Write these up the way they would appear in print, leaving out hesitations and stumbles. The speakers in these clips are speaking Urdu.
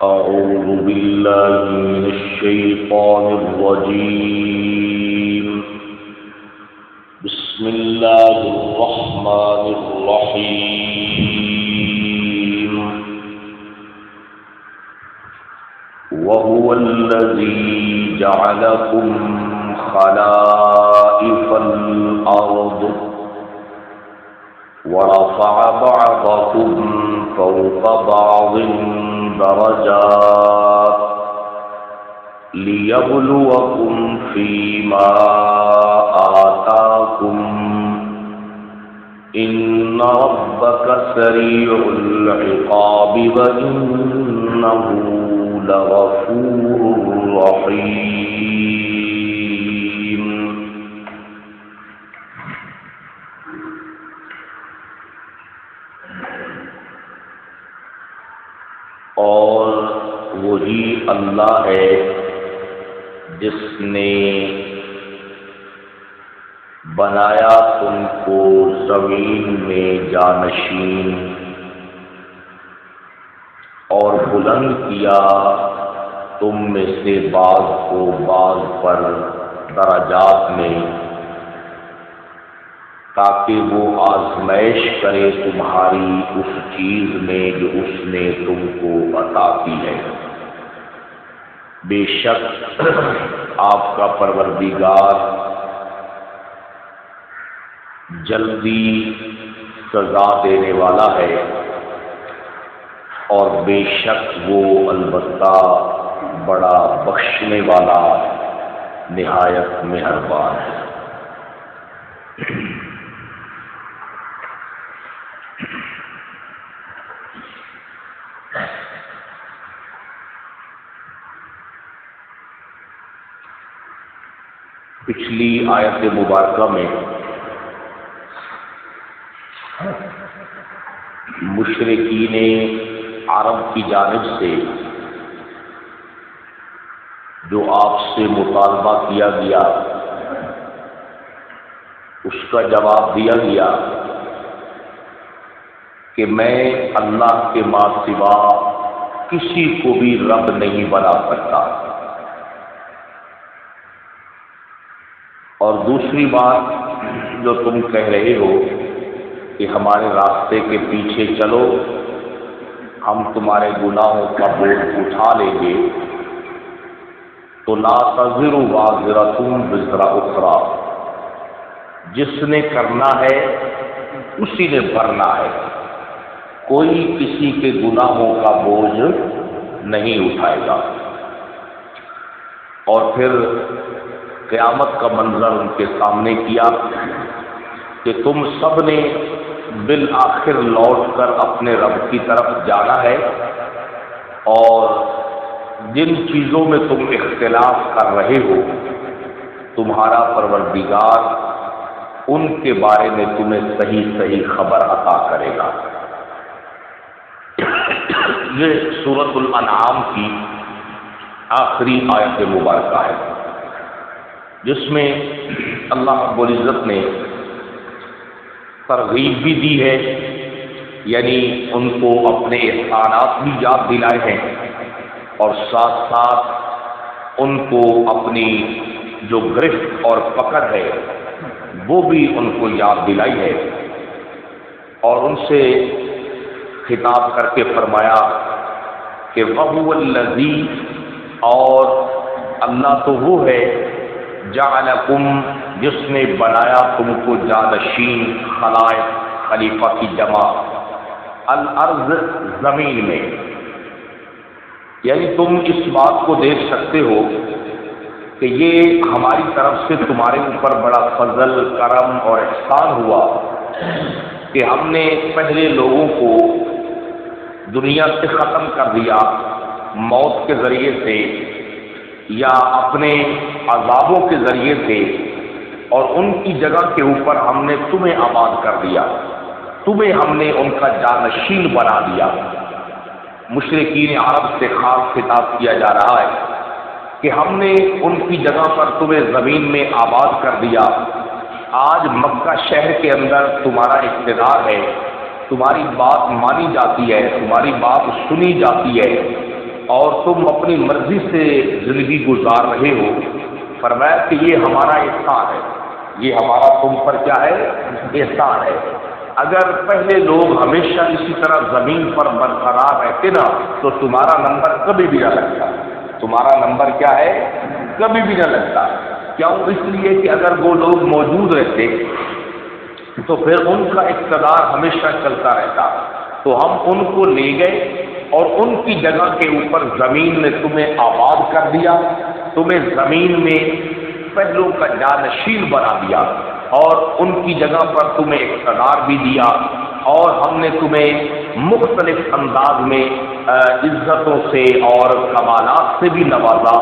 أعوذ بالله من الشيطان الرجيم. بسم الله الرحمن الرحيم. وهو الذي جعلكم خلائف الأرض ورفع بعضكم فوق بعض درجات ليبلوكم فيما آتاكم إن ربك سريع العقاب وإنه لغفور رحيم. اور وہی اللہ ہے جس نے بنایا تم کو زمین میں جانشین اور بلند کیا تم میں سے بعض کو بعض پر درجات میں، تاکہ وہ آزمائش کرے تمہاری اس چیز میں جو اس نے تم کو عطا کی ہے. بے شک آپ کا پروردگار جلدی سزا دینے والا ہے، اور بے شک وہ البتہ بڑا بخشنے والا نہایت مہربان ہے. پچھلی آیت مبارکہ میں مشرکین عرب کی جانب سے جو آپ سے مطالبہ کیا گیا اس کا جواب دیا گیا کہ میں اللہ کے ماں سوا کسی کو بھی رب نہیں بنا سکتا. اور دوسری بات جو تم کہہ رہے ہو کہ ہمارے راستے کے پیچھے چلو، ہم تمہارے گناہوں کا بوجھ اٹھا لیں گے، تو لا تزر وازرۃ وزر اخری، جس نے کرنا ہے اسی نے بھرنا ہے، کوئی کسی کے گناہوں کا بوجھ نہیں اٹھائے گا. اور پھر قیامت کا منظر ان کے سامنے کیا کہ تم سب نے بالآخر لوٹ کر اپنے رب کی طرف جانا ہے، اور جن چیزوں میں تم اختلاف کر رہے ہو تمہارا پروردگار ان کے بارے میں تمہیں صحیح صحیح خبر عطا کرے گا. یہ سورۃ الانعام کی آخری آیت مبارکہ ہے، جس میں اللہ رب العزت نے ترغیب بھی دی ہے، یعنی ان کو اپنے احسانات بھی یاد دلائے ہیں، اور ساتھ ساتھ ان کو اپنی جو گرفت اور پکڑ ہے وہ بھی ان کو یاد دلائی ہے، اور ان سے خطاب کر کے فرمایا کہ وَهُوَ الَّذِي، اور اللہ تو وہ ہے، جعلکم، جس نے بنایا تم کو جانشین، خلائف، خلیفہ کی جمع، الارض، زمین میں. یعنی تم اس بات کو دیکھ سکتے ہو کہ یہ ہماری طرف سے تمہارے اوپر بڑا فضل، کرم اور احسان ہوا کہ ہم نے پہلے لوگوں کو دنیا سے ختم کر دیا موت کے ذریعے سے یا اپنے عذابوں کے ذریعے سے، اور ان کی جگہ کے اوپر ہم نے تمہیں آباد کر دیا، تمہیں ہم نے ان کا جانشین بنا دیا. مشرکین عرب سے خاص خطاب کیا جا رہا ہے کہ ہم نے ان کی جگہ پر تمہیں زمین میں آباد کر دیا. آج مکہ شہر کے اندر تمہارا اقتدار ہے، تمہاری بات مانی جاتی ہے، تمہاری بات سنی جاتی ہے، اور تم اپنی مرضی سے زندگی گزار رہے ہو، فرمایا کہ یہ ہمارا احسان ہے، یہ ہمارا تم پر کیا ہے، احسان ہے۔ اگر پہلے لوگ ہمیشہ اسی طرح زمین پر برقرار رہتے نا تو تمہارا نمبر کبھی بھی نہ لگتا، تمہارا نمبر کیا ہے، کبھی بھی نہ لگتا۔ کیوں؟ اس لیے کہ اگر وہ لوگ موجود رہتے تو پھر ان کا اقتدار ہمیشہ چلتا رہتا، تو ہم ان کو لے گئے اور ان کی جگہ کے اوپر زمین نے تمہیں آباد کر دیا، تمہیں زمین میں پہلوں کا جانشین بنا دیا اور ان کی جگہ پر تمہیں اقتدار بھی دیا، اور ہم نے تمہیں مختلف انداز میں عزتوں سے اور کمالات سے بھی نوازا،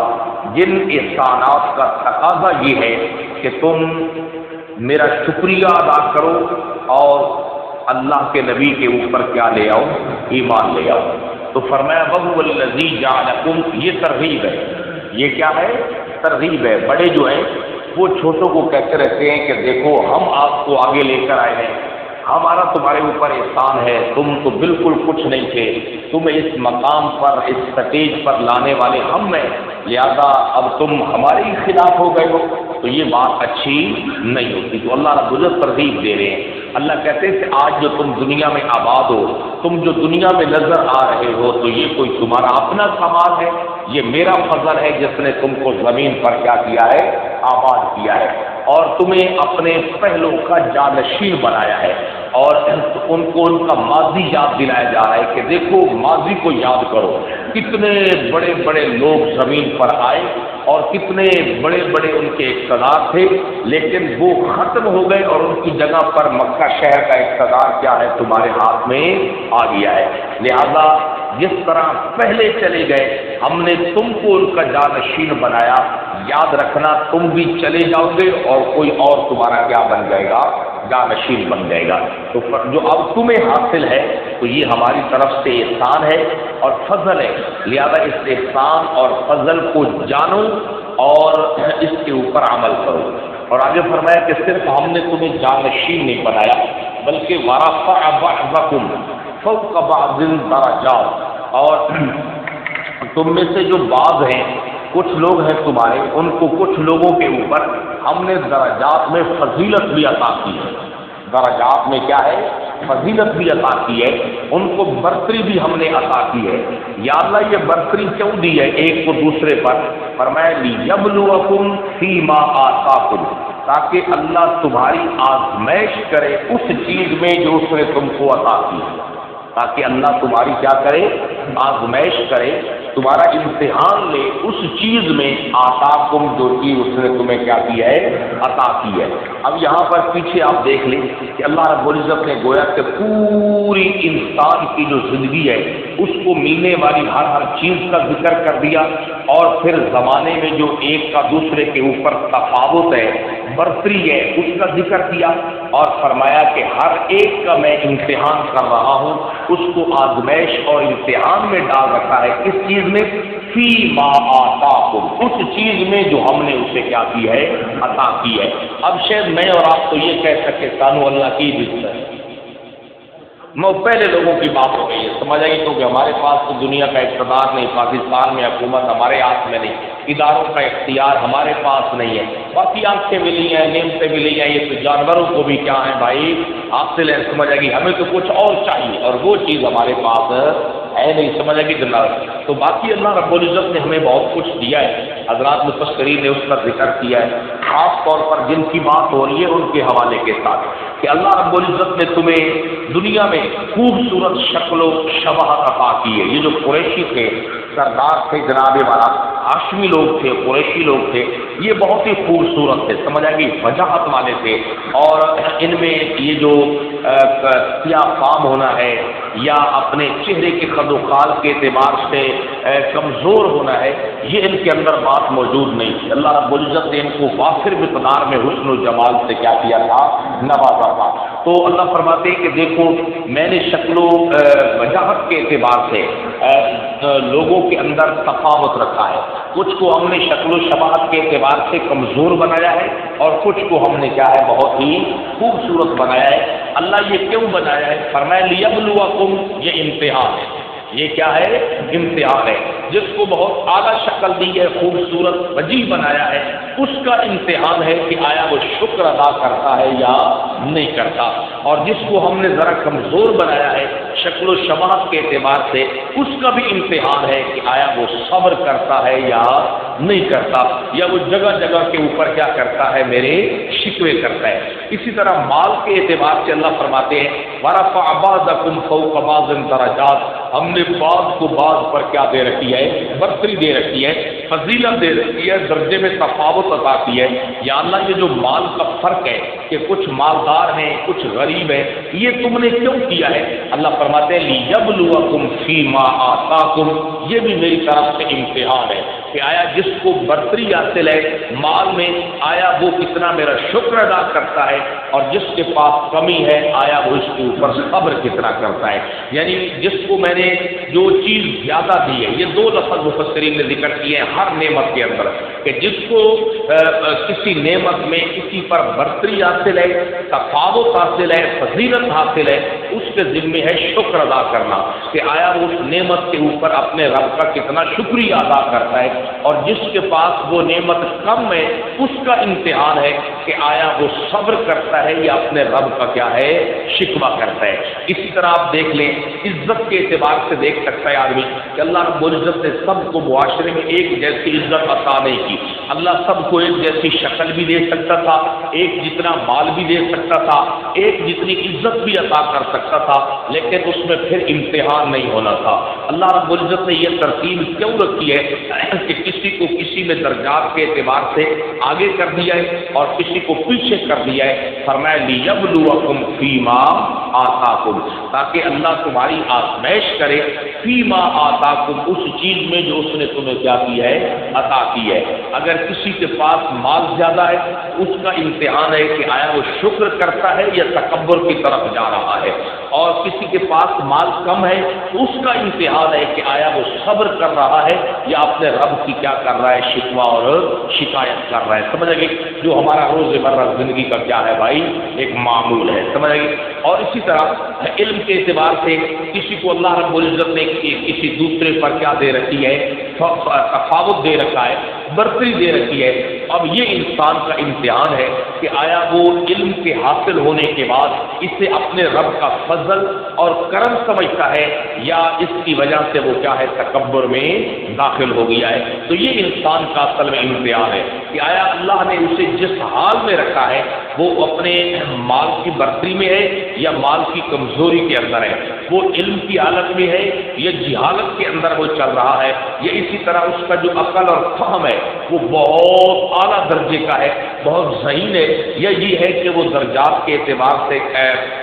جن احسانات کا تقاضا یہ ہے کہ تم میرا شکریہ ادا کرو اور اللہ کے نبی کے اوپر کیا لے آؤ، ایمان لے آؤ۔ تو فرمایا وَهُوَ الَّذِي جَعَلَكُمْ، یہ ترغیب ہے، یہ کیا ہے، ترغیب ہے۔ بڑے جو ہیں وہ چھوٹوں کو کہتے رہتے ہیں کہ دیکھو ہم آپ کو آگے لے کر آئے ہیں، ہمارا تمہارے اوپر احسان ہے، تم تو بالکل کچھ نہیں تھے، تمہیں اس مقام پر، اس سٹیج پر لانے والے ہم ہیں، لہذا اب تم ہمارے ہی خلاف ہو گئے ہو، تو یہ بات اچھی نہیں ہوتی۔ تو اللہ رب العزت ترغیب دے رہے ہیں۔ اللہ کہتے ہیں کہ آج جو تم دنیا میں آباد ہو، تم جو دنیا میں نظر آ رہے ہو، تو یہ کوئی تمہارا اپنا کمال ہے، یہ میرا فضل ہے جس نے تم کو زمین پر کیا کیا ہے، آباد کیا ہے، اور تمہیں اپنے پہلوں کا جانشین بنایا ہے، اور ان کو ان کا ماضی یاد دلایا جا رہا ہے کہ دیکھو ماضی کو یاد کرو، کتنے بڑے بڑے لوگ زمین پر آئے اور کتنے بڑے بڑے ان کے اقتدار تھے، لیکن وہ ختم ہو گئے اور ان کی جگہ پر مکہ شہر کا اقتدار کیا ہے، تمہارے ہاتھ میں آ گیا ہے۔ لہذا جس طرح پہلے چلے گئے ہم نے تم کو ان کا جانشین بنایا، یاد رکھنا تم بھی چلے جاؤ گے اور کوئی اور تمہارا کیا بن جائے گا، جانشین بن جائے گا۔ تو جو اب تمہیں حاصل ہے تو یہ ہماری طرف سے احسان ہے اور فضل ہے، لہذا اس احسان اور فضل کو جانو اور اس کے اوپر عمل کرو۔ اور آگے فرمایا کہ صرف ہم نے تمہیں جانشین نہیں بنایا بلکہ وَرَفَعَ بَعْضَكُمْ فَوْقَ بَعْضٍ دَرَجَاتٍ، اور تم میں سے جو بعض ہیں، کچھ لوگ ہیں تمہارے، ان کو کچھ لوگوں کے اوپر ہم نے درجات میں فضیلت بھی عطا کی ہے، درجات میں کیا ہے، فضیلت بھی عطا کی ہے، ان کو برتری بھی ہم نے عطا کی ہے۔ یا اللہ یہ برتری کیوں دی ہے ایک کو دوسرے پر؟ فرمایا لِيَبْلُوَكُمْ فِي مَا آتَاكُمْ، تاکہ اللہ تمہاری آزمائش کرے اس چیز میں جو اس نے تم کو عطا کی ہے، تاکہ اللہ تمہاری کیا کرے، آزمائش کرے، تمہارا امتحان لے اس چیز میں آتاکم، جو چیز اس نے تمہیں کیا کی ہے، عطا کی ہے۔ اب یہاں پر پیچھے آپ دیکھ لیں کہ اللہ رب العزت نے گویا کہ پوری انسان کی جو زندگی ہے اس کو ملنے والی ہر چیز کا ذکر کر دیا، اور پھر زمانے میں جو ایک کا دوسرے کے اوپر تفاوت ہے، برتری ہے، اس کا ذکر کیا، اور فرمایا کہ ہر ایک کا میں امتحان کر رہا ہوں، اس کو آزمائش اور امتحان میں ڈال رکھا ہے، کس چیز میں، فی ما آتاکم، اس چیز میں جو ہم نے اسے کیا کی ہے، عطا کی ہے۔ اب شاید میں اور آپ تو یہ کہہ سکے سانو اللہ کی عزت ہے، میں پہلے لوگوں کی بات ہو گئی ہے، سمجھ آئی تو کہ ہمارے پاس تو دنیا کا اقتدار نہیں، پاکستان میں حکومت ہمارے ہاتھ میں نہیں، اداروں کا اختیار ہمارے پاس نہیں ہے، باقی آنکھیں ملی ہیں، نعمتیں ملی ہیں، یہ تو جانوروں کو بھی کیا ہے بھائی حاصل ہے، سمجھ آئے گی، ہمیں تو کچھ اور چاہیے اور وہ چیز ہمارے پاس ہے نہیں، سمجھ آئے گی جناب۔ تو باقی اللہ رب العزت نے ہمیں بہت کچھ دیا ہے، حضرات مفسرین نے اس کا ذکر کیا ہے، خاص طور پر جن کی بات ہو رہی ہے ان کے حوالے کے ساتھ، کہ اللہ رب العزت نے تمہیں دنیا میں خوبصورت شکل و شباہت عطا کی ہے۔ یہ جو قریشی تھے، سردار تھے، جناب والا ہاشمی لوگ تھے، قریشی لوگ تھے، یہ بہت ہی خوبصورت تھے، سمجھ آئے گی، وجاہت والے تھے، اور ان میں یہ جو سیاہ فام ہونا ہے یا اپنے چہرے کے خد و خال کے اعتبار سے کمزور ہونا ہے، یہ ان کے اندر بات موجود نہیں تھی۔ اللہ رب العزت نے ان کو وافر مقدار میں حسن و جمال سے کیا کیا تھا، نوازا تھا۔ تو اللہ فرماتے ہیں کہ دیکھو میں نے شکل و وجاہت کے اعتبار سے لوگوں کے اندر تفاوت رکھا ہے، کچھ کو ہم نے شکل و شباہت کے اعتبار سے کمزور بنایا ہے اور کچھ کو ہم نے کیا ہے بہت ہی خوبصورت بنایا ہے۔ اللہ یہ کیوں بنایا ہے؟ فرمایا لیبلوکم، یہ امتحان ہے، یہ کیا ہے؟ امتحان ہے۔ جس کو بہت اعلیٰ شکل دی ہے، خوبصورت وجیح بنایا ہے، اس کا امتحان ہے کہ آیا وہ شکر ادا کرتا ہے یا نہیں کرتا۔ اور جس کو ہم نے ذرا کمزور بنایا ہے شکل و شباہت کے اعتبار سے، اس کا بھی امتحان ہے کہ آیا وہ صبر کرتا ہے یا نہیں کرتا، یا وہ جگہ جگہ کے اوپر کیا کرتا ہے؟ میرے شکوے کرتا ہے۔ اسی طرح مال کے اعتبار سے اللہ فرماتے ہیں وَرَفَعَ بَعْضَكُمْ فَوْقَ بَعْضٍ دَرَجَاتٍ، ہم نے بعض کو بعض پر کیا دے رکھی ہے؟ برتری دے رکھی ہے، فضیلت دے رکھی ہے، درجے میں تفاوت عطا کی ہے۔ یا اللہ یہ جو مال کا فرق ہے کہ کچھ مالدار ہیں کچھ غریب ہیں، یہ تم نے کیوں کیا ہے؟ اللہ فرماتے ہیں لِيَبْلُوَكُمْ فِي مَا آتَاكُمْ، یہ بھی میری طرف سے امتحان ہے کہ آیا جس کو برتری حاصل ہے مال میں، آیا وہ کتنا میرا شکر ادا کرتا ہے، اور جس کے پاس کمی ہے آیا وہ اس کے اوپر صبر کتنا کرتا ہے۔ یعنی جس کو میں نے جو چیز زیادہ دی ہے، یہ دو لفظ مفسرین نے ذکر کیے ہیں ہر نعمت کے اندر، کہ جس کو کسی نعمت میں کسی پر برتری حاصل ہے، تفاوت حاصل ہے، فضیلت حاصل ہے، اس کے ذمے ہے شکر ادا کرنا کہ آیا وہ اس نعمت کے اوپر اپنے رب کا کتنا شکریہ ادا کرتا ہے، اور جس کے پاس وہ نعمت کم ہے اس کا امتحان ہے کہ آیا وہ صبر کرتا ہے یا اپنے رب کا کیا ہے؟ شکوہ کرتا ہے۔ اسی طرح آپ دیکھ لیں عزت کے اعتبار سے دیکھ سکتا ہے آدمی کہ اللہ رب العزت نے سب کو معاشرے میں ایک جیسی عزت عطا نہیں کی۔ اللہ سب کو ایک جیسی شکل بھی دے سکتا تھا، ایک جتنا مال بھی دے سکتا تھا، ایک جتنی عزت بھی عطا کر سکتا تھا، لیکن اس میں پھر امتحان نہیں ہونا تھا۔ اللہ رب العزت نے یہ ترتیب کیوں رکھی ہے کہ کسی کو کسی میں درجات کے اعتبار سے آگے کر دیا ہے اور کسی کو پیچھے کر دیا ہے؟ فرمایا لِيَبْلُوَكُمْ فِي مَا آتَاكُمْ، تاکہ اللہ تمہاری آزمائش کرے فی ما آتاکم، اس چیز میں جو اس نے تمہیں کیا کی ہے؟ عطا کی ہے۔ اگر کسی کے پاس مال زیادہ ہے اس کا امتحان ہے کہ آیا وہ شکر کرتا ہے یا تکبر کی طرف جا رہا ہے، اور کسی کے پاس مال کم ہے تو اس کا امتحان ہے کہ آیا وہ صبر کر رہا ہے یا اپنے رب کی کیا کر رہا ہے؟ شکوہ اور شکایت کر رہا ہے۔ سمجھ گئے؟ جو ہمارا روزمرہ زندگی کا کیا ہے بھائی؟ ایک معمول ہے۔ سمجھ گئے؟ اور اسی طرح علم کے اعتبار سے کسی کو اللہ رب العزت نے کسی دوسرے پر کیا دے رکھی ہے؟ تفاوت دے رکھا ہے، برتری دے رکھی ہے۔ اب یہ انسان کا امتحان ہے کہ آیا وہ علم کے حاصل ہونے کے بعد اسے اپنے رب کا فضل اور کرم سمجھتا ہے یا اس کی وجہ سے وہ کیا ہے؟ تکبر میں داخل ہو گیا ہے۔ تو یہ انسان کا اصل میں امتحان ہے کہ آیا اللہ نے اسے جس حال میں رکھا ہے وہ اپنے مال کی برتری میں ہے یا مال کی کمزوری کے اندر ہے، وہ علم کی حالت میں ہے یا جہالت کے اندر وہ چل رہا ہے، یا اسی طرح اس کا جو عقل اور فہم ہے وہ بہت اعلیٰ درجے کا ہے، بہت ذہین ہے، یا یہ ہے کہ وہ درجات کے اعتبار سے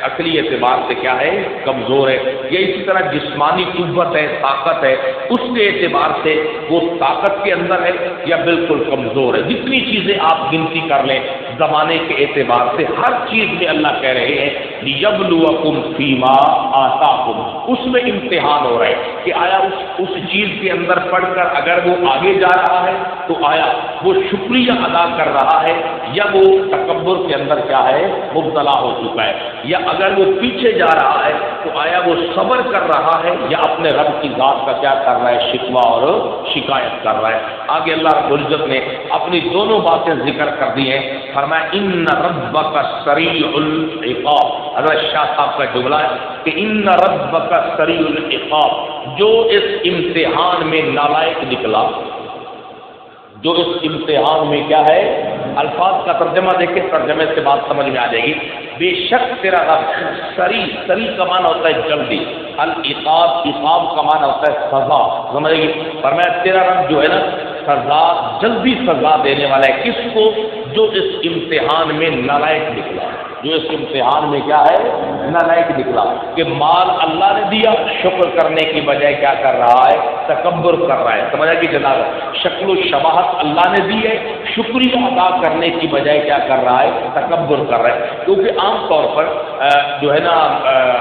عقلی اعتبار سے کیا ہے؟ کمزور ہے، یا اسی طرح جسمانی قوت ہے، طاقت ہے، اس کے اعتبار سے وہ طاقت کے اندر ہے یا بالکل کمزور ہے۔ جتنی چیزیں آپ گنتی کر لیں زمانے کے اعتبار سے ہر چیز میں اللہ کہہ رہے ہیں لِيَبْلُوَكُمْ فِي مَا آتَاكُمْ، اس میں امتحان ہو رہا ہے کہ آیا اس چیز کے اندر پڑھ کر اگر وہ آگے جا رہا ہے تو آیا وہ شکریہ ادا کر رہا ہے یا وہ تکبر کے اندر کیا ہے؟ مبتلا ہو چکا ہے، یا اگر وہ پیچھے جا رہا ہے تو آیا وہ صبر کر رہا ہے یا اپنے رب کی ذات کا کیا کر رہا ہے؟ شکوہ اور شکایت کر رہا ہے۔ آگے اللہ رب العزت نے اپنی دونوں باتیں ذکر کر دی ہیں، فرمایا ان ربک سریع العقاب۔ حضرت شاہ صاحب کا جملہ ہے کہ ان ربک سریع العقاب، جو اس امتحان میں نالائق نکلا، جو اس امتحان میں کیا ہے؟ الفاظ کا ترجمہ دیکھیں، ترجمے سے بات سمجھ میں آ جائے گی۔ بے شک تیرا رب سری کا معنی ہوتا ہے جلدی، العقاب عقاب کا معنی ہوتا ہے سزا، سمجھے گی؟ فرمایا تیرا رب جو ہے نا سزا، جلدی سزا دینے والا ہے، کس کو؟ جو اس امتحان میں نالائق نکلا، جو اس امتحان میں کیا ہے؟ نالائق نکلا، کہ مال اللہ نے دیا، شکر کرنے کی بجائے کیا کر رہا ہے؟ تکبر کر رہا ہے۔ سمجھا کہ جناب شکل و شباہت اللہ نے دی ہے، شکریہ ادا کرنے کی بجائے کیا کر رہا ہے؟ تکبر کر رہا ہے۔ کیونکہ عام طور پر جو ہے نا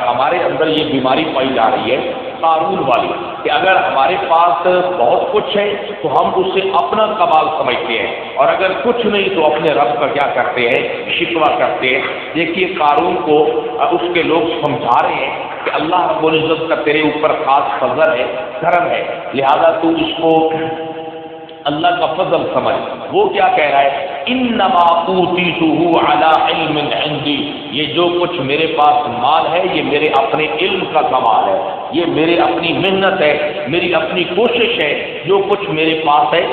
ہمارے اندر یہ بیماری پائی جا رہی ہے قارون والی کہ اگر ہمارے پاس بہت کچھ ہے تو ہم اسے اپنا کمال سمجھتے ہیں، اور اگر کچھ نہیں تو اپنے رب کا کیا کرتے ہیں، شکوہ کرتے ہیں۔ دیکھیے قارون کو اس کے لوگ سمجھا رہے ہیں کہ اللہ رب العزت کا تیرے اوپر خاص فضل ہے، کرم ہے، لہذا تو اس کو اللہ کا فضل سمجھ۔ وہ کیا کہہ رہا ہے، انما اوتیتہ علی علم عندی، یہ جو کچھ میرے پاس مال ہے یہ میرے اپنے علم کا کمال ہے، یہ میرے اپنی محنت ہے، میری اپنی کوشش ہے، جو کچھ میرے پاس ہے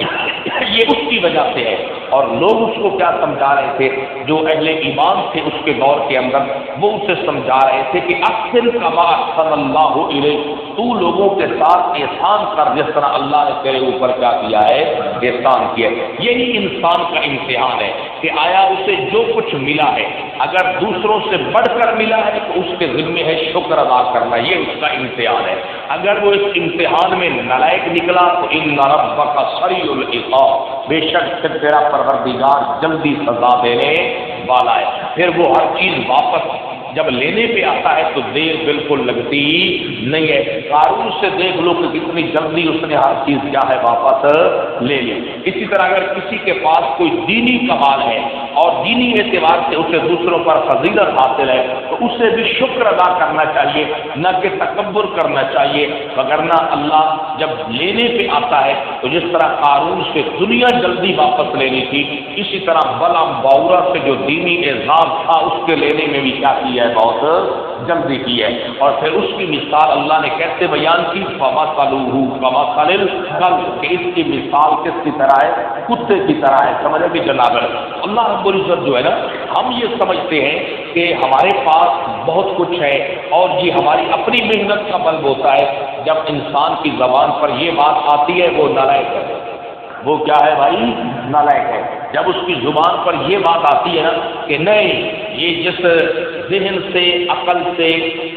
یہ اس کی وجہ سے ہے۔ اور لوگ اس کو کیا سمجھا رہے تھے، جو اہل ایمان تھے اس کے دور کے اندر، وہ اسے سمجھا رہے تھے کہ احسن کما احسن اللہ الیک، تو لوگوں کے ساتھ احسان کر جس طرح اللہ نے تیرے اوپر کیا کیا ہے، احسان کیا۔ یہی انسان کا امتحان ہے کہ آیا اسے جو کچھ ملا ہے اگر دوسروں سے بڑھ کر ملا ہے تو اس کے ذمہ ہے شکر ادا کرنا، یہ اس کا امتحان ہے۔ اگر وہ اس امتحان میں نالائق نکلا تو ان ربک سریع العقاب، بے شک پھر تیرا پروردگار جلدی سزا دینے والا ہے۔ پھر وہ ہر چیز واپس جب لینے پہ آتا ہے تو دیر بالکل لگتی نہیں ہے۔ قارون سے دیکھ لو کہ کتنی جلدی اس نے ہر چیز کیا ہے واپس لے لی۔ اسی طرح اگر کسی کے پاس کوئی دینی کمال ہے اور دینی اعتبار سے اسے دوسروں پر فضیلت حاصل ہے تو اسے بھی شکر ادا کرنا چاہیے، نہ کہ تکبر کرنا چاہیے، وگرنہ اللہ جب لینے پہ آتا ہے تو جس طرح قارون سے دنیا جلدی واپس لینی تھی، اسی طرح بلعام باورا سے جو دینی اعزاز تھا اس کے لینے میں بھی کیا کی ہے، بہت جلدی کی ہے۔ اور پھر اس کی مثال اللہ نے کیسے بیان کی، فَمَثَلُهُ كَمَثَلِ الْكَلْبِ، کہ اس کی مثال کس کی طرح ہے، کتے کی طرح ہے۔ سمجھے بھی جناب اللہ رب العزت جو ہے نا، ہم یہ سمجھتے ہیں کہ ہمارے پاس بہت کچھ ہے اور یہ ہماری اپنی محنت کا بل ہوتا ہے۔ جب انسان کی زبان پر یہ بات آتی ہے وہ نالائق ہے، وہ کیا ہے بھائی، نالائق ہے۔ جب اس کی زبان پر یہ بات آتی ہے نا کہ نہیں، یہ جس ذہن سے، عقل سے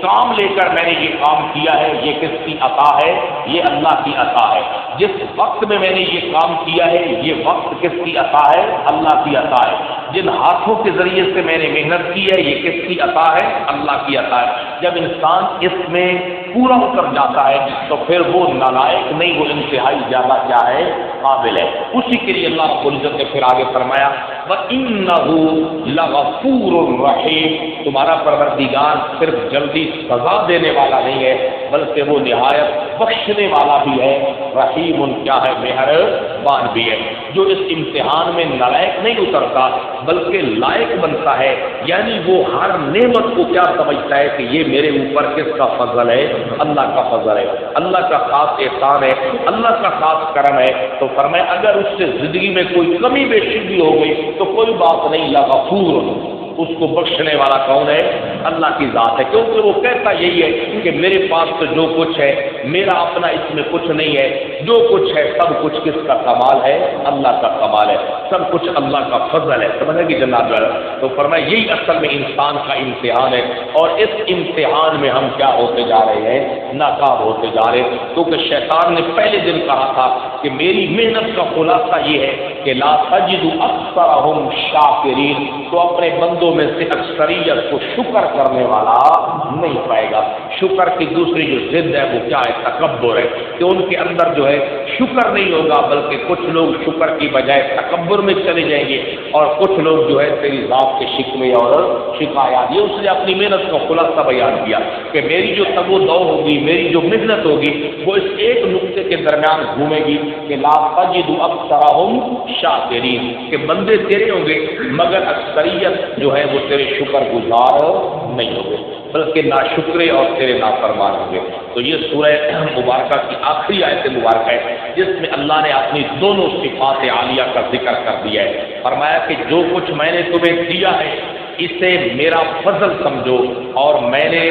کام لے کر میں نے یہ کام کیا ہے یہ کس کی عطا ہے، یہ اللہ کی عطا ہے۔ جس وقت میں میں نے یہ کام کیا ہے یہ وقت کس کی عطا ہے، اللہ کی عطا ہے۔ جن ہاتھوں کے ذریعے سے میں نے محنت کی ہے یہ کس کی عطا ہے، اللہ کی عطا ہے۔ جب انسان اس میں پورا اتر جاتا ہے تو پھر وہ نالائق نہیں، وہ انتہائی زیادہ کیا ہے، قابل ہے۔ اسی کے لیے اللہ رب العزت نے پھر آگے فرمایا وَإِنَّهُ لَغَفُورٌ رَحِيمٌ، تمہارا پروردگار صرف جلدی سزا دینے والا نہیں ہے بلکہ وہ نہایت بخشنے والا بھی ہے، رحیم کیا ہے، مہربان بھی ہے۔ جو اس امتحان میں نالائق نہیں اترتا بلکہ لائق بنتا ہے، یعنی وہ ہر نعمت کو کیا سمجھتا ہے کہ یہ میرے اوپر کس کا فضل ہے، اللہ کا فضل ہے، اللہ کا خاص احسان ہے، اللہ کا خاص کرم ہے، تو فرمایا اگر اس سے زندگی میں کوئی کمی بیشی بھی ہو گئی تو کوئی بات نہیں، لغفور، اس کو بخشنے والا کون ہے، اللہ کی ذات ہے۔ کیونکہ وہ کہتا یہی ہے کہ میرے پاس تو جو کچھ ہے میرا اپنا اس میں کچھ نہیں ہے، جو کچھ ہے سب کچھ کس کا کمال ہے، اللہ کا کمال ہے، سب کچھ اللہ کا فضل ہے۔ سمجھے کہ جناب، تو فرمایا یہی اصل میں انسان کا امتحان ہے، اور اس امتحان میں ہم کیا ہوتے جا رہے ہیں، ناکام ہوتے جا رہے ہیں۔ کیونکہ شیطان نے پہلے دن کہا تھا کہ میری محنت کا خلاصہ یہ ہے کہ لا تجد اکثرهم شاکرین، تو اپنے بندوں میں سے اکثریت کو شکر کرنے والا نہیں پائے گا۔ شکر کی دوسری جو ضد ہے وہ کیا ہے، تکبر ہے، کہ ان کے اندر جو ہے شکر نہیں ہوگا بلکہ کچھ لوگ شکر کی بجائے تکبر میں چلے جائیں گے، اور کچھ لوگ جو ہے تیری ذات کے شکوے اور شکایات۔ یہ اس نے اپنی محنت کا خلاصہ بیان کیا کہ میری جو تگ و دو ہوگی، میری جو محنت ہوگی وہ اس ایک نقطے کے درمیان گھومے گی کہ لا تجد اکثرهم شاکرین، کہ بندے تیرے ہوں گے مگر اکثریت جو ہے وہ تیرے شکر گزار نہیں ہوں گے بلکہ ناشکرے اور تیرے نافرمان ہوں گے۔ تو یہ سورہ مبارکہ کی آخری آیت مبارکہ ہے جس میں اللہ نے اپنی دونوں صفات عالیہ کا ذکر کر دیا ہے۔ فرمایا کہ جو کچھ میں نے تمہیں دیا ہے اسے میرا فضل سمجھو، اور میں نے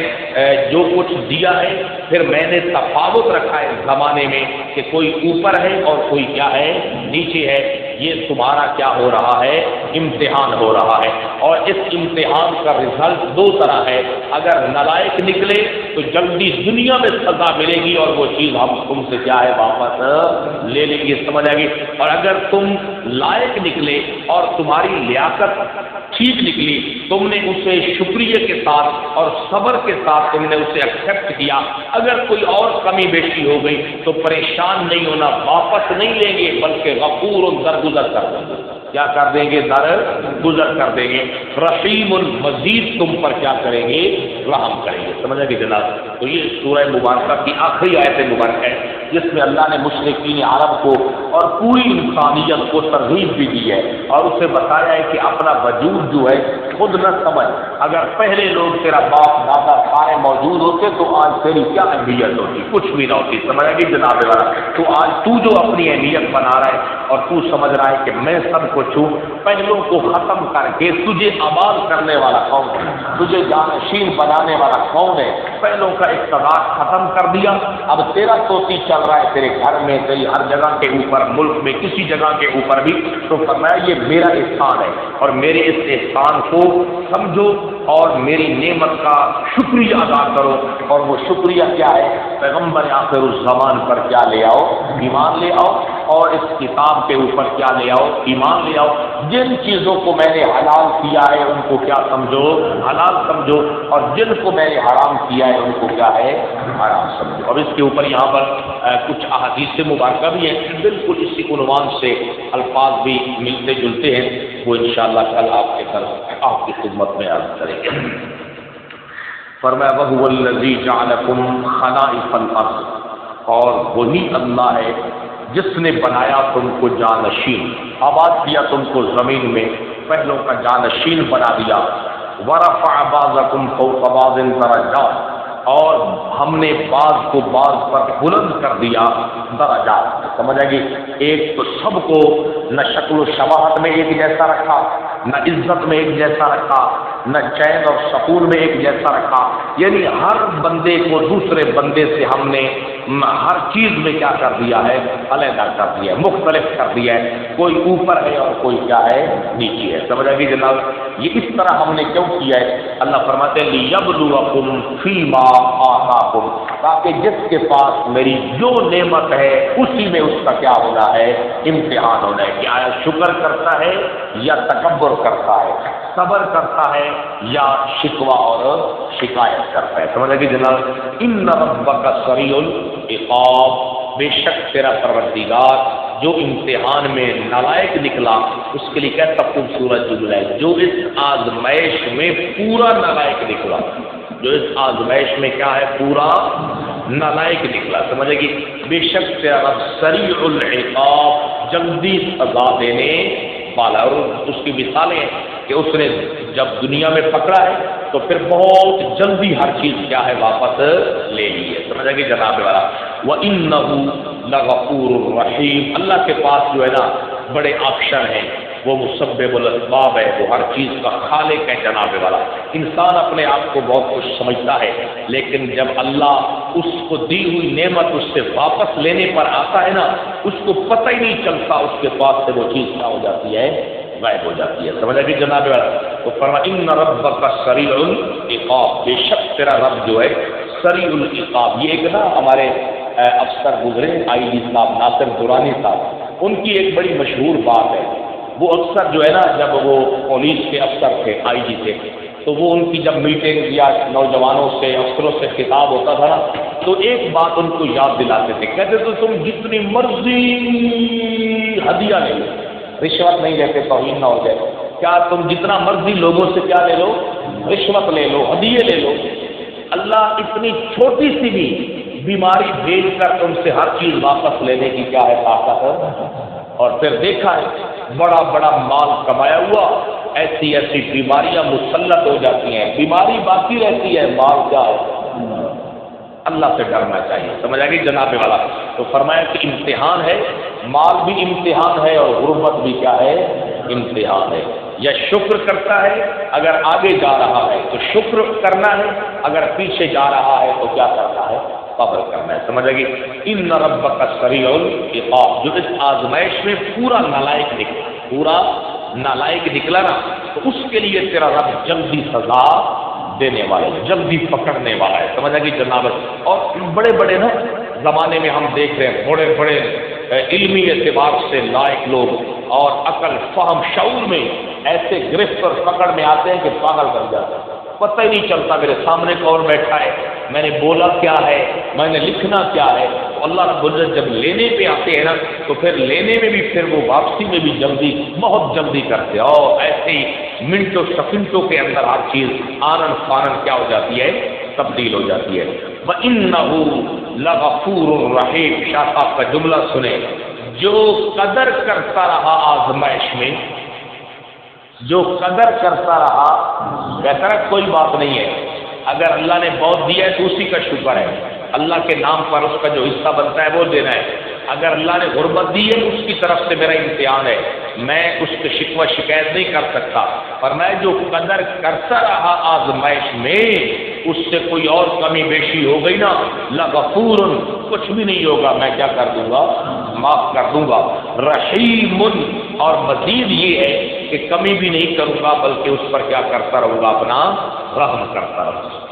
جو کچھ دیا ہے پھر میں نے تفاوت رکھا ہے زمانے میں کہ کوئی اوپر ہے اور کوئی کیا ہے، نیچے ہے۔ یہ تمہارا کیا ہو رہا ہے، امتحان ہو رہا ہے، اور اس امتحان کا رزلٹ دو طرح ہے۔ اگر نالائق نکلے تو جلدی دنیا میں سزا ملے گی اور وہ چیز ہم تم سے کیا ہے، واپس لے لیں گے، سمجھ آئے گی۔ اور اگر تم لائق نکلے اور تمہاری لیاقت ٹھیک نکلی، تم نے اسے شکریہ کے ساتھ اور صبر کے ساتھ تم نے اسے ایکسیپٹ کیا، اگر کوئی اور کمی بیشی ہو گئی تو پریشان نہیں ہونا، واپس نہیں لیں گے بلکہ غفور درگزر کر دیں گے، کیا کر دیں گے؟ درگزر کر دیں گے، رحیم المزید تم پر کیا کریں گے؟ رحم کریں گے۔ سمجھا کہ جناب؟ تو یہ سورہ مبارکہ کی آخری آیت مبارکہ ہے جس میں اللہ نے مشرکین عرب کو اور پوری انسانیت کو ترغیب بھی دی ہے اور اسے بتایا ہے کہ اپنا وجود جو ہے خود نہ سمجھ، اگر پہلے لوگ تیرا باپ دادا سارے موجود ہوتے تو آج تیری کیا اہمیت ہوتی؟ کچھ بھی نہ ہوتی۔ سمجھا کہ جناب والا؟ تو آج تو جو اپنی اہمیت بنا رہا ہے اور تو سمجھ رہا ہے کہ میں سب کچھ ہوں، پہلوں کو ختم کر کے تجھے آباد کرنے والا کون ہے؟ تجھے جانشین بنانے والا کون ہے؟ پہلوں کا اقتدار ختم کر دیا، اب تیرا توتی چل رہا ہے تیرے گھر میں، تیری ہر جگہ کے اوپر، ملک میں کسی جگہ کے اوپر بھی، تو فرمایا یہ میرا احسان ہے اور میرے اس احسان کو سمجھو اور میری نعمت کا شکریہ ادا کرو۔ اور وہ شکریہ کیا ہے؟ پیغمبر آخر الزمان پر کیا لے آؤ؟ ایمان لے آؤ، اور اس کتاب کے اوپر کیا لے آؤ؟ ایمان لے آؤ۔ جن چیزوں کو میں نے حلال کیا ہے ان کو کیا سمجھو؟ حلال سمجھو، اور جن کو میں نے حرام کیا ہے ان کو کیا ہے؟ حرام سمجھو۔ اور اس کے اوپر یہاں پر کچھ احادیث مبارکہ بھی ہیں، بالکل اسی عنوان سے الفاظ بھی ملتے جلتے ہیں، وہ انشاءاللہ کل آپ کے گھر آپ کی خدمت میں عرض کریں گے۔ فرمایا وَهُوَ الَّذِي جَعَلَكُمْ خَلَائِفَ الْأَرْضِ، اور وہی اللہ ہے جس نے بنایا تم کو جانشین، آباد کیا تم کو زمین میں، پہلوں کا جانشین بنا دیا۔ وَرَفَعَ بَعْضَكُمْ فَوْقَ بَعْضٍ دَرَجَاتٍ، اور ہم نے بعض کو بعض پر بلند کر دیا درجات۔ سمجھ آئے گی؟ ایک تو سب کو نہ شکل و شباہت میں ایک جیسا رکھا، نہ عزت میں ایک جیسا رکھا، نہ چین اور سکون میں ایک جیسا رکھا، یعنی ہر بندے کو دوسرے بندے سے ہم نے ہر چیز میں کیا کر دیا ہے؟ علیحدہ کر دیا ہے، مختلف کر دیا ہے، کوئی اوپر ہے اور کوئی کیا ہے؟ نیچے ہے۔ سمجھ آئے گی جناب؟ یہ اس طرح ہم نے کیوں کیا ہے؟ اللہ فرماتے ہیں لِيَبْلُوَكُمْ فِيمَا آتَاكُمْ، تاکہ جس کے پاس میری جو نعمت ہے اسی میں اس کا کیا ہونا ہے؟ امتحان ہونا ہے کہ آیا شکر کرتا ہے یا تکبر کرتا ہے، صبر کرتا ہے یا شکوہ اور شکایت کرتا ہے۔ سمجھ آئے گی جناب؟ ان ربک سریع العقاب، بے شک تیرا پروردگار جو امتحان میں نالائق نکلا، اس کے لیے کیسا خوبصورت جملہ ہے، جو اس آزمائش میں پورا نالائق نکلا، جو اس آزمائش میں کیا ہے؟ پورا نالائق نکلا۔ سمجھے گی؟ بے شک تیرا رب سریع العقاب، جلدی سزا دینے والا۔ اور اس کی مثالیں ہیں کہ اس نے جب دنیا میں پکڑا ہے تو پھر بہت جلدی ہر چیز کیا ہے؟ واپس لے لی ہے۔ سمجھا کہ جناب والا؟ وَإِنَّهُ لَغَفُورٌ رَحِيمٌ، اللہ کے پاس جو ہے نا بڑے آپشن ہیں، وہ مسبب الاسباب ہے، وہ ہر چیز کا خالق ہے جناب والا۔ انسان اپنے آپ کو بہت کچھ سمجھتا ہے، لیکن جب اللہ اس کو دی ہوئی نعمت اس سے واپس لینے پر آتا ہے نا، اس کو پتہ ہی نہیں چلتا اس کے پاس سے وہ چیز کیا ہو جاتی ہے؟ غائب ہو جاتی ہے۔ سمجھا کہ جناب والا؟ تو فرمایا ان ربک سریع العقاب، بے شک تیرا رب جو ہے سریع العقاب۔ یہ ایک نا ہمارے افسر گزرے آئی جی صاحب ناصر درانی صاحب، ان کی ایک بڑی مشہور بات ہے، وہ اکثر جو ہے نا جب وہ پولیس کے افسر تھے، آئی جی تھے، تو وہ ان کی جب میٹنگ یا نوجوانوں سے افسروں سے خطاب ہوتا تھا نا، تو ایک بات ان کو یاد دلاتے تھے، کہتے تھے تم جتنی مرضی ہدیہ لے لو، رشوت نہیں لیتے توہین نہ ہو جائے، کیا تم جتنا مرضی لوگوں سے کیا لے لو؟ رشوت لے لو، ہدیے لے لو، اللہ اتنی چھوٹی سی بھی بیماری بھیج کر تم سے ہر چیز واپس لینے کی کیا ہے؟ طاقت ہے۔ اور پھر دیکھا ہے بڑا بڑا مال کمایا ہوا، ایسی ایسی بیماریاں مسلط ہو جاتی ہیں، بیماری باقی رہتی ہے، مال کیا ہے؟ اللہ سے ڈرنا چاہیے۔ سمجھ آئے گی جناب والا؟ تو فرمایا کہ امتحان ہے، مال بھی امتحان ہے اور غربت بھی کیا ہے؟ امتحان ہے۔ یا شکر کرتا ہے اگر آگے جا رہا ہے تو شکر کرنا ہے، اگر پیچھے جا رہا ہے تو کیا کرنا ہے؟ صبر کرنا ہے۔ سمجھ آئے گی؟ ان ربک سریع العقاب، جو اس آزمائش میں پورا نالائق نکلا، پورا نالائق نکلا نا، تو اس کے لیے تیرا رب جلدی سزا دینے والا ہے، جلدی پکڑنے والا ہے۔ سمجھ آئے گی جناب؟ اور بڑے بڑے نا زمانے میں ہم دیکھ رہے ہیں بڑے بڑے علمی اعتبار سے لائق لوگ اور عقل فہم شعور میں ایسے گرفت اور پکڑ میں آتے ہیں کہ پاگل بن جاتے ہیں، پتہ ہی نہیں چلتا میرے سامنے کون بیٹھا ہے، میں نے بولا کیا ہے، میں نے لکھنا کیا ہے۔ تو اللہ رب العزت جب لینے پہ آتے ہیں نا تو پھر لینے میں بھی، پھر وہ واپسی میں بھی جلدی، بہت جلدی کرتے ہیں، اور ایسے ہی منٹوں سیکنڈوں کے اندر ہر چیز آنن فانن کیا ہو جاتی ہے، تبدیل ہو جاتی ہے۔ وَإِنَّهُ لَغَفُورٌ رَحِيمٌ، شاہ صاحب کا جملہ سنیں، جو قدر کرتا رہا آزمائش میں، جو قدر کرتا رہا، کہتا رہا کوئی بات نہیں ہے، اگر اللہ نے بہت دیا ہے تو اسی کا شکر ہے، اللہ کے نام پر اس کا جو حصہ بنتا ہے وہ دینا ہے، اگر اللہ نے غربت دی ہے اس کی طرف سے میرا امتحان ہے، میں اس کے شکوہ شکایت نہیں کر سکتا، پر میں جو قدر کرتا رہا آزمائش میں، اس سے کوئی اور کمی بیشی ہو گئی نا، لغفور، کچھ بھی نہیں ہوگا، میں کیا کر دوں گا، معاف کر دوں گا، رحیم، اور مزید یہ ہے کہ کمی بھی نہیں کروں گا بلکہ اس پر کیا کرتا رہوں گا، اپنا رحم کرتا رہوں گا۔